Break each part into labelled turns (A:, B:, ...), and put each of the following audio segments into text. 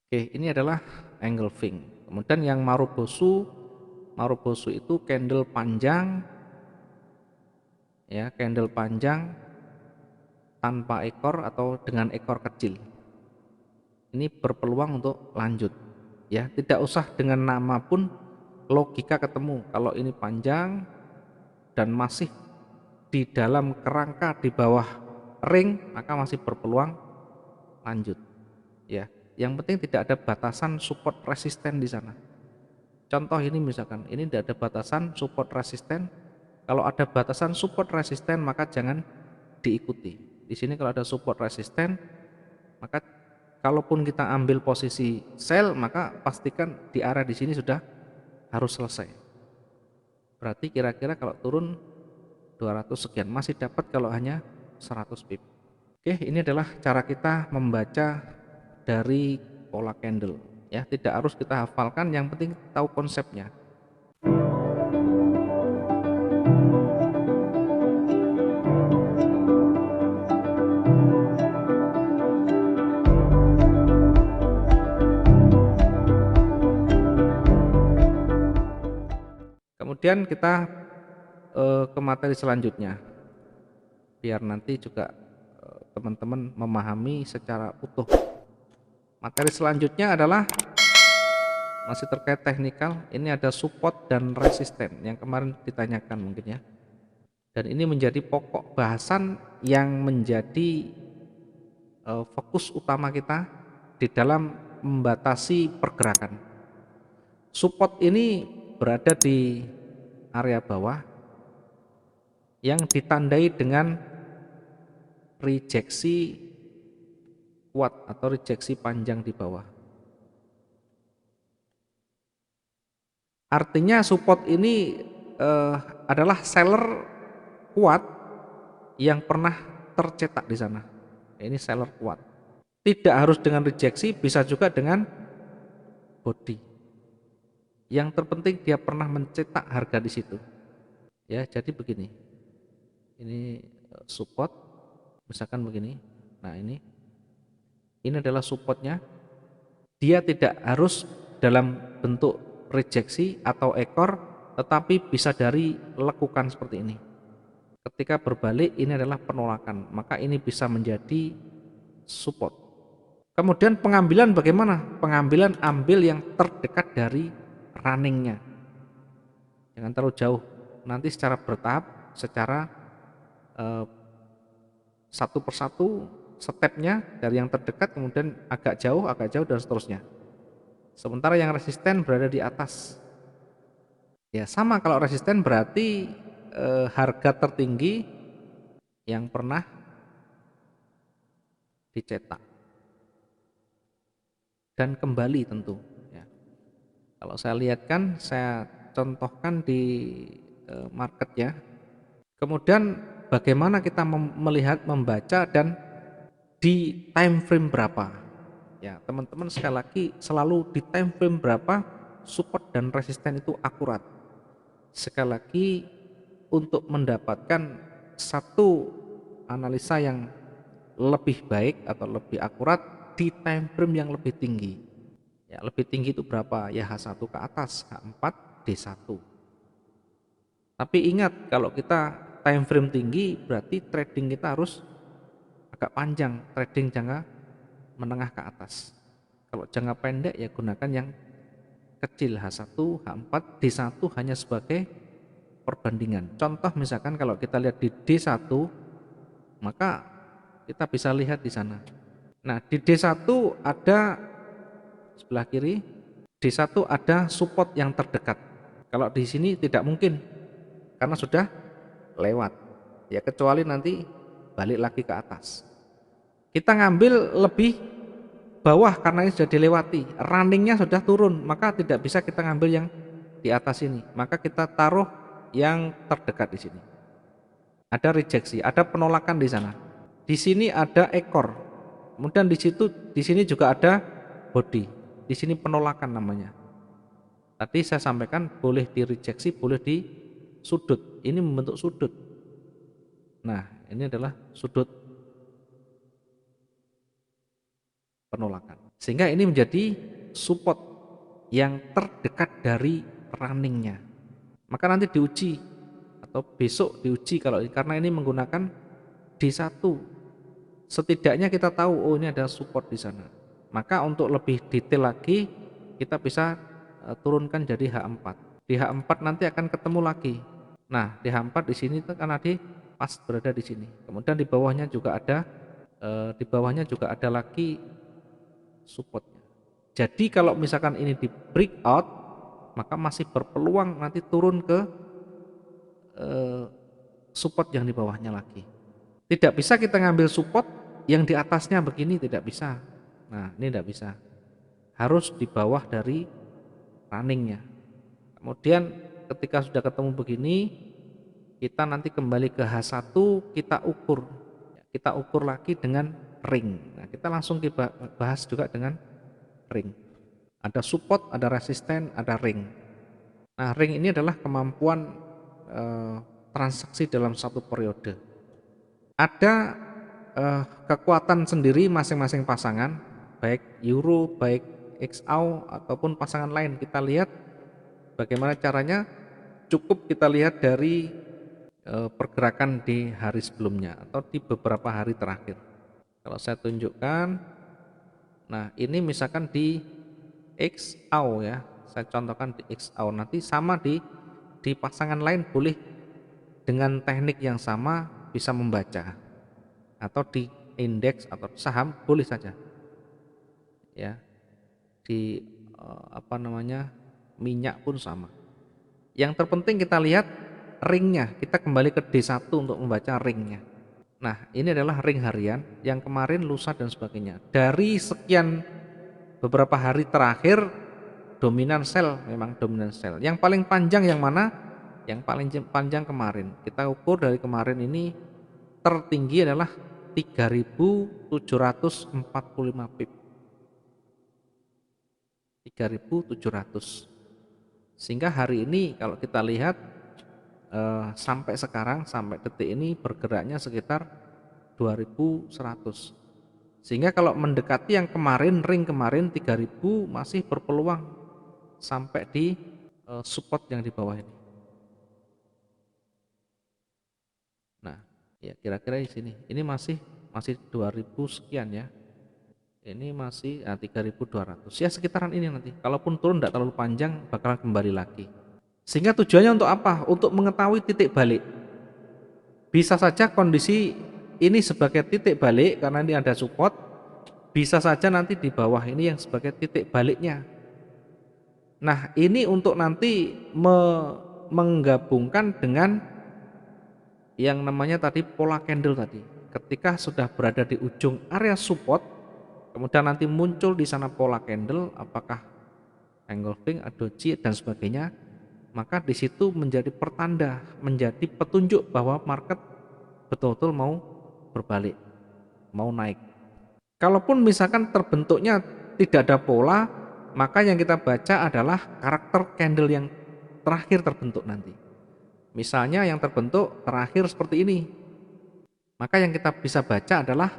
A: Oke, ini adalah engulfing. Kemudian yang Marubosu itu candle panjang, ya, candle panjang tanpa ekor atau dengan ekor kecil. Ini berpeluang untuk lanjut, ya. Tidak usah dengan nama pun logika ketemu. Kalau ini panjang dan masih di dalam kerangka di bawah ring, maka masih berpeluang lanjut, ya. Yang penting tidak ada batasan support resisten di sana. Contoh ini misalkan, ini tidak ada batasan support resisten. Kalau ada batasan support resisten maka jangan diikuti. Di sini kalau ada support resisten, maka kalaupun kita ambil posisi sell, maka pastikan di area di sini sudah harus selesai. Berarti kira-kira kalau turun 200 sekian masih dapat kalau hanya 100 pip. Oke, ini adalah cara kita membaca dari pola candle, ya. Tidak harus kita hafalkan, yang penting tahu konsepnya. Kemudian kita ke materi selanjutnya, biar nanti juga teman-teman memahami secara utuh. Materi selanjutnya adalah masih terkait teknikal. Ini ada support dan resisten yang kemarin ditanyakan mungkin, ya. Dan ini menjadi pokok bahasan yang menjadi fokus utama kita di dalam membatasi pergerakan. Support ini berada di area bawah yang ditandai dengan rejeksi kuat atau rejeksi panjang di bawah. Artinya support ini adalah seller kuat yang pernah tercetak di sana. Ini seller kuat. Tidak harus dengan rejeksi, bisa juga dengan body. Yang terpenting dia pernah mencetak harga di situ. Ya, jadi begini. Ini support, misalkan begini. Nah, ini adalah supportnya. Dia tidak harus dalam bentuk rejeksi atau ekor, tetapi bisa dari lekukan seperti ini. Ketika berbalik ini adalah penolakan, maka ini bisa menjadi support. Kemudian pengambilan bagaimana? Pengambilan ambil yang terdekat dari runningnya, jangan terlalu jauh. Nanti secara bertahap, secara satu persatu stepnya, dari yang terdekat kemudian agak jauh dan seterusnya. Sementara yang resisten berada di atas. Ya sama, kalau resisten berarti harga tertinggi yang pernah dicetak dan kembali tentu, ya. Kalau saya lihatkan, saya contohkan di market, ya. Kemudian bagaimana kita melihat, membaca, dan di time frame berapa, ya. Teman-teman sekali lagi selalu di time frame berapa support dan resisten itu akurat. Sekali lagi, untuk mendapatkan satu analisa yang lebih baik atau lebih akurat di time frame yang lebih tinggi. Ya, lebih tinggi itu berapa? Ya H1 ke atas, H4, D1. Tapi ingat, kalau kita time frame tinggi berarti trading kita harus agak panjang, trading jangka menengah ke atas. Kalau jangka pendek ya gunakan yang kecil, H1, H4, D1 hanya sebagai perbandingan. Contoh misalkan kalau kita lihat di D1, maka kita bisa lihat di sana. Nah, di D1 ada sebelah kiri, D1 ada support yang terdekat. Kalau di sini tidak mungkin karena sudah lewat. Ya kecuali nanti balik lagi ke atas. Kita ngambil lebih bawah karena ini sudah dilewati, runningnya sudah turun, maka tidak bisa kita ngambil yang di atas ini. Maka kita taruh yang terdekat di sini. Ada rejeksi, ada penolakan di sana. Di sini ada ekor. Kemudian di sini juga ada body. Di sini penolakan namanya. Tadi saya sampaikan boleh di rejeksi, boleh di sudut. Ini membentuk sudut. Nah, ini adalah sudut penolakan. Sehingga ini menjadi support yang terdekat dari runningnya. Maka nanti diuji atau besok diuji kalau karena ini menggunakan D1. Setidaknya kita tahu oh ini ada support di sana. Maka untuk lebih detail lagi kita bisa turunkan jadi H4. Di H4 nanti akan ketemu lagi. Nah, di H4 di sini itu kan ada pas berada di sini. Kemudian di bawahnya juga ada lagi supportnya. Jadi kalau misalkan ini di breakout, maka masih berpeluang nanti turun ke support yang di bawahnya lagi. Tidak bisa kita ngambil support yang di atasnya begini, tidak bisa. Nah, ini tidak bisa. Harus di bawah dari runningnya. Kemudian ketika sudah ketemu begini, kita nanti kembali ke H1, kita ukur. Kita ukur lagi dengan ring. Nah, kita langsung bahas juga dengan ring. Ada support, ada resisten, ada ring. Nah, ring ini adalah kemampuan transaksi dalam satu periode. Ada kekuatan sendiri masing-masing pasangan, baik euro, baik XAU ataupun pasangan lain. Kita lihat bagaimana caranya. Cukup kita lihat dari pergerakan di hari sebelumnya atau di beberapa hari terakhir. Kalau saya tunjukkan, nah ini misalkan di XAU ya, saya contohkan di XAU. Nanti sama di pasangan lain boleh dengan teknik yang sama bisa membaca, atau di indeks atau saham boleh saja ya, di minyak pun sama. Yang terpenting kita lihat ringnya, kita kembali ke D1 untuk membaca ringnya. Nah, ini adalah ring harian yang kemarin, lusa dan sebagainya. Dari sekian beberapa hari terakhir dominan sell, memang dominan sell. Yang paling panjang yang mana? Yang paling panjang kemarin. Kita ukur dari kemarin ini tertinggi adalah 3.745 pip. 3.700. Sehingga hari ini kalau kita lihat sampai sekarang, sampai detik ini bergeraknya sekitar 2.100. Sehingga kalau mendekati yang kemarin, ring kemarin 3.000 masih berpeluang sampai di support yang di bawah ini. Nah, ya kira-kira di sini. Ini masih 2.000 sekian ya. Ini masih 3.200. Ya sekitaran ini nanti. Kalaupun turun tidak terlalu panjang, bakalan kembali lagi. Sehingga tujuannya untuk apa? Untuk mengetahui titik balik. Bisa saja kondisi ini sebagai titik balik karena ini ada support. Bisa saja nanti di bawah ini yang sebagai titik baliknya. Nah, ini untuk nanti menggabungkan dengan yang namanya tadi pola candle tadi. Ketika sudah berada di ujung area support, kemudian nanti muncul di sana pola candle, apakah engulfing, doji dan sebagainya, maka di situ menjadi pertanda, menjadi petunjuk bahwa market betul-betul mau berbalik, mau naik. Kalaupun misalkan terbentuknya tidak ada pola, maka yang kita baca adalah karakter candle yang terakhir terbentuk nanti. Misalnya yang terbentuk terakhir seperti ini, maka yang kita bisa baca adalah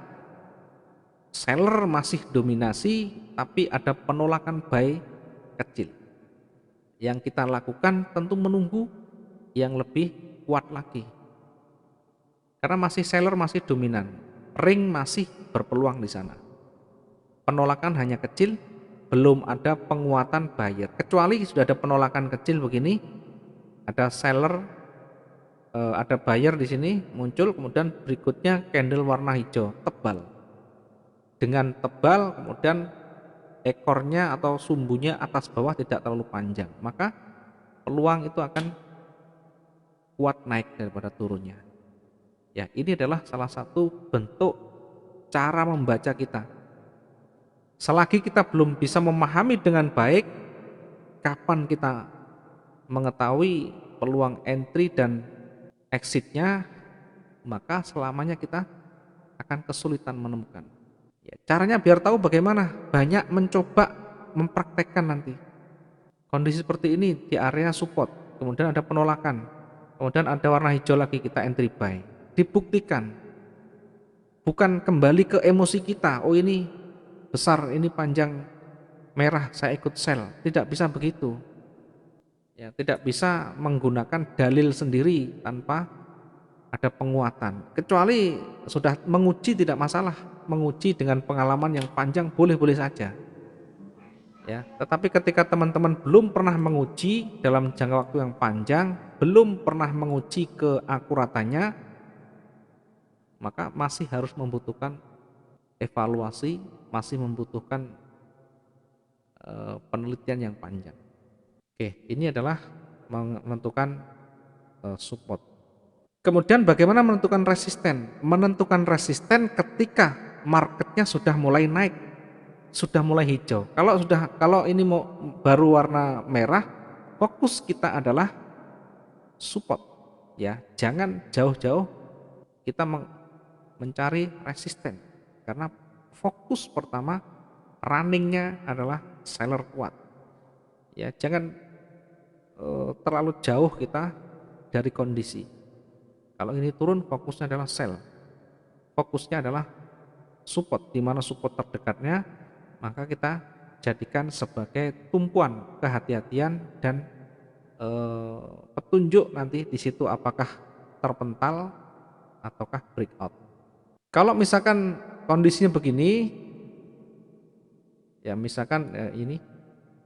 A: seller masih dominasi, tapi ada penolakan buy kecil. Yang kita lakukan tentu menunggu yang lebih kuat lagi. Karena masih seller masih dominan, ring masih berpeluang di sana. Penolakan hanya kecil, belum ada penguatan buyer. Kecuali sudah ada penolakan kecil begini, ada seller, ada buyer di sini muncul, kemudian berikutnya candle warna hijau tebal. Dengan tebal, kemudian ekornya atau sumbunya atas bawah tidak terlalu panjang, maka peluang itu akan kuat naik daripada turunnya. Ya, ini adalah salah satu bentuk cara membaca kita. Selagi kita belum bisa memahami dengan baik kapan kita mengetahui peluang entry dan exitnya, maka selamanya kita akan kesulitan menemukan. Ya, caranya biar tahu bagaimana? Banyak mencoba mempraktekkan nanti. Kondisi seperti ini di area support, kemudian ada penolakan, kemudian ada warna hijau lagi, kita entry buy. Dibuktikan. Bukan kembali ke emosi kita, oh ini besar, ini panjang merah, saya ikut sell. Tidak bisa begitu. Ya, tidak bisa menggunakan dalil sendiri tanpa ada penguatan. Kecuali sudah menguji tidak masalah, menguji dengan pengalaman yang panjang boleh-boleh saja. Ya, tetapi ketika teman-teman belum pernah menguji dalam jangka waktu yang panjang, belum pernah menguji keakuratannya, maka masih harus membutuhkan evaluasi, masih membutuhkan penelitian yang panjang. Oke, ini adalah menentukan support. Kemudian bagaimana menentukan resisten? Menentukan resisten ketika marketnya sudah mulai naik, sudah mulai hijau. Kalau ini mau baru warna merah, fokus kita adalah support. Ya, jangan jauh-jauh kita mencari resisten, karena fokus pertama runningnya adalah seller kuat. Ya, jangan terlalu jauh kita dari kondisi. Kalau ini turun, fokusnya adalah sell, fokusnya adalah support. Di mana support terdekatnya, maka kita jadikan sebagai tumpuan kehati-hatian dan petunjuk nanti di situ apakah terpental ataukah breakout. Kalau misalkan kondisinya begini, ya misalkan ini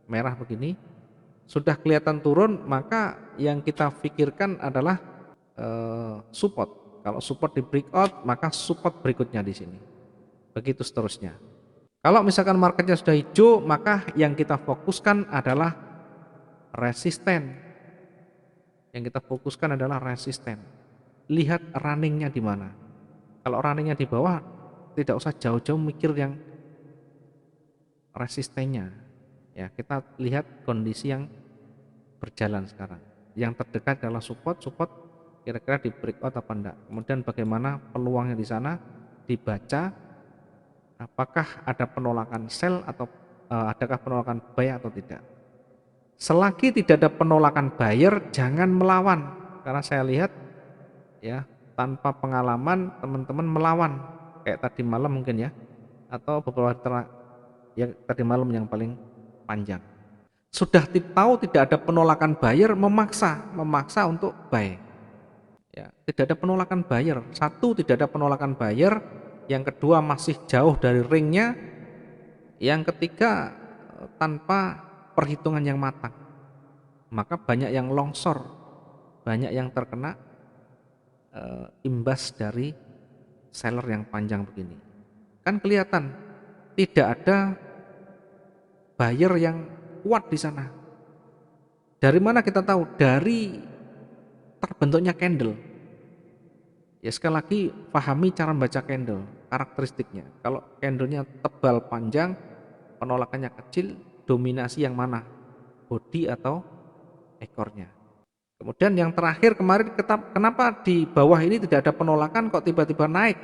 A: merah begini, sudah kelihatan turun, maka yang kita pikirkan adalah support. Kalau support di breakout, maka support berikutnya di sini. Begitu seterusnya. Kalau misalkan marketnya sudah hijau, maka yang kita fokuskan adalah resisten. Yang kita fokuskan adalah resisten. Lihat runningnya di mana. Kalau runningnya di bawah, tidak usah jauh-jauh mikir yang resistennya. Ya, kita lihat kondisi yang berjalan sekarang. Yang terdekat adalah support kira-kira di breakout apa enggak. Kemudian bagaimana peluangnya di sana, dibaca apakah ada penolakan sell atau adakah penolakan buy atau tidak. Selagi tidak ada penolakan buyer, jangan melawan, karena saya lihat ya tanpa pengalaman teman-teman melawan kayak tadi malam mungkin ya, atau beberapa ya tadi malam yang paling panjang. Sudah tahu tidak ada penolakan buyer, memaksa untuk buy. Ya, tidak ada penolakan buyer. Satu, tidak ada penolakan buyer. Yang kedua, masih jauh dari ringnya. Yang ketiga, tanpa perhitungan yang matang. Maka banyak yang longsor, banyak yang terkena imbas dari seller yang panjang begini. Kan kelihatan tidak ada buyer yang kuat di sana. Dari mana kita tahu? Dari terbentuknya candle. Ya sekali lagi pahami cara membaca candle, karakteristiknya. Kalau candlenya tebal panjang, penolakannya kecil, dominasi yang mana? Body atau ekornya. Kemudian yang terakhir kemarin, kenapa di bawah ini tidak ada penolakan kok tiba-tiba naik?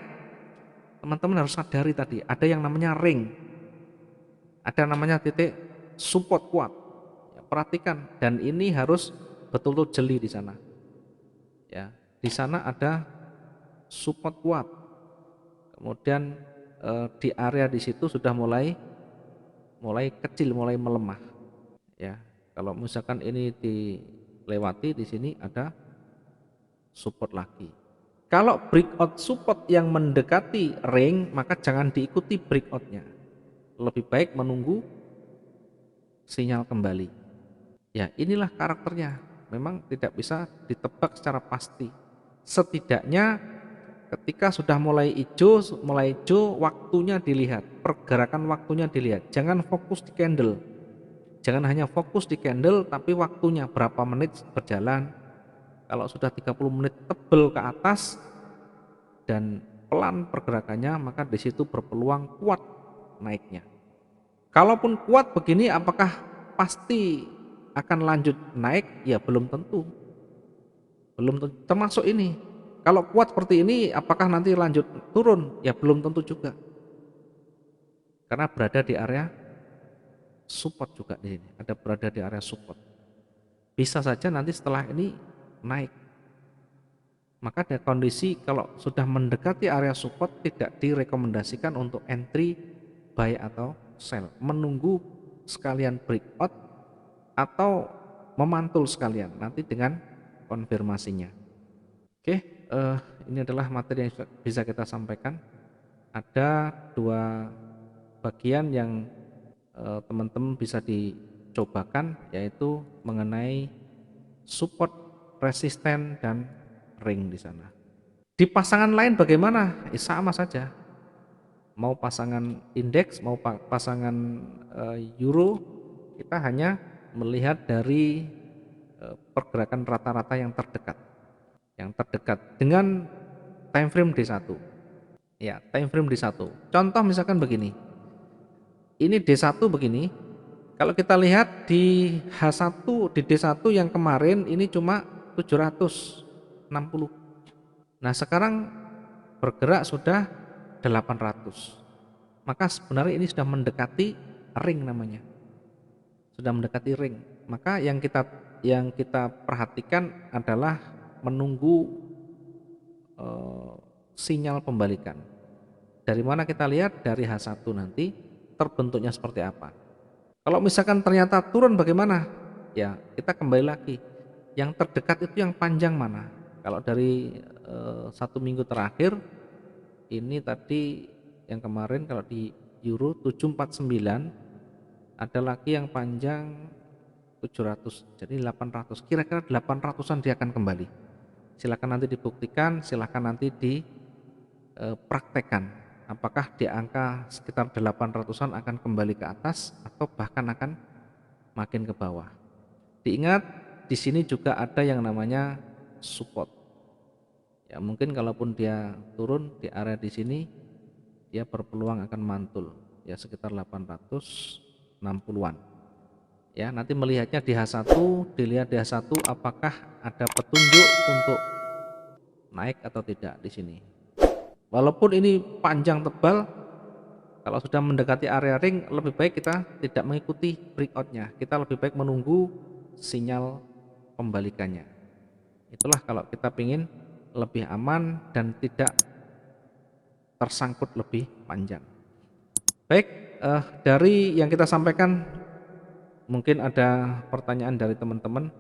A: Teman-teman harus sadari tadi, ada yang namanya ring, ada namanya titik support kuat. Ya, perhatikan, dan ini harus betul-betul jeli di sana. Ya, di sana ada support kuat. Kemudian di area di situ sudah mulai kecil, mulai melemah. Ya, kalau misalkan ini dilewati, di sini ada support lagi. Kalau breakout support yang mendekati ring, maka jangan diikuti breakoutnya. Lebih baik menunggu sinyal kembali. Ya, inilah karakternya. Memang tidak bisa ditebak secara pasti. Setidaknya ketika sudah mulai hijau, waktunya dilihat, pergerakan waktunya dilihat. Jangan fokus di candle. Jangan hanya fokus di candle, tapi waktunya berapa menit berjalan. Kalau sudah 30 menit tebel ke atas dan pelan pergerakannya, maka di situ berpeluang kuat naiknya. Kalaupun kuat begini, apakah pasti akan lanjut naik? Ya belum tentu. Belum tentu. Termasuk ini. Kalau kuat seperti ini, apakah nanti lanjut turun? Ya belum tentu juga. Karena berada di area support juga di sini. Ada berada di area support. Bisa saja nanti setelah ini naik. Maka ada kondisi kalau sudah mendekati area support tidak direkomendasikan untuk entry buy atau sell, menunggu sekalian breakout atau memantul sekalian nanti dengan konfirmasinya. Oke, ini adalah materi yang bisa kita sampaikan. Ada dua bagian yang teman-teman bisa dicobakan, yaitu mengenai support, resisten, dan ring di sana. Di pasangan lain bagaimana? Sama saja. Mau pasangan indeks, mau pasangan euro, kita hanya melihat dari pergerakan rata-rata yang terdekat. Yang terdekat dengan time frame D1. Ya, time frame D1. Contoh misalkan begini. Ini D1 begini. Kalau kita lihat di H1 di D1 yang kemarin ini cuma 760. Nah, sekarang bergerak sudah 800. Maka sebenarnya ini sudah mendekati ring namanya. Sudah mendekati ring. Maka yang kita perhatikan adalah menunggu sinyal pembalikan. Dari mana kita lihat? Dari H1 nanti terbentuknya seperti apa. Kalau misalkan ternyata turun bagaimana? Ya, kita kembali lagi. Yang terdekat itu yang panjang mana? Kalau dari 1 minggu terakhir ini tadi yang kemarin kalau di euro 749, ada lagi yang panjang 700, jadi 800. Kira-kira 800-an dia akan kembali. Silakan nanti dibuktikan, silakan nanti dipraktekkan. Apakah di angka sekitar 800-an akan kembali ke atas atau bahkan akan makin ke bawah. Diingat, di sini juga ada yang namanya support. Ya, mungkin kalaupun dia turun di area di sini, dia berpeluang akan mantul ya sekitar 860-an. Ya, nanti melihatnya di H1, dilihat di H1 apakah ada petunjuk untuk naik atau tidak di sini. Walaupun ini panjang tebal, kalau sudah mendekati area ring, lebih baik kita tidak mengikuti breakoutnya. Kita lebih baik menunggu sinyal pembalikannya. Itulah kalau kita ingin lebih aman dan tidak tersangkut lebih panjang. Baik, dari yang kita sampaikan, mungkin ada pertanyaan dari teman-teman.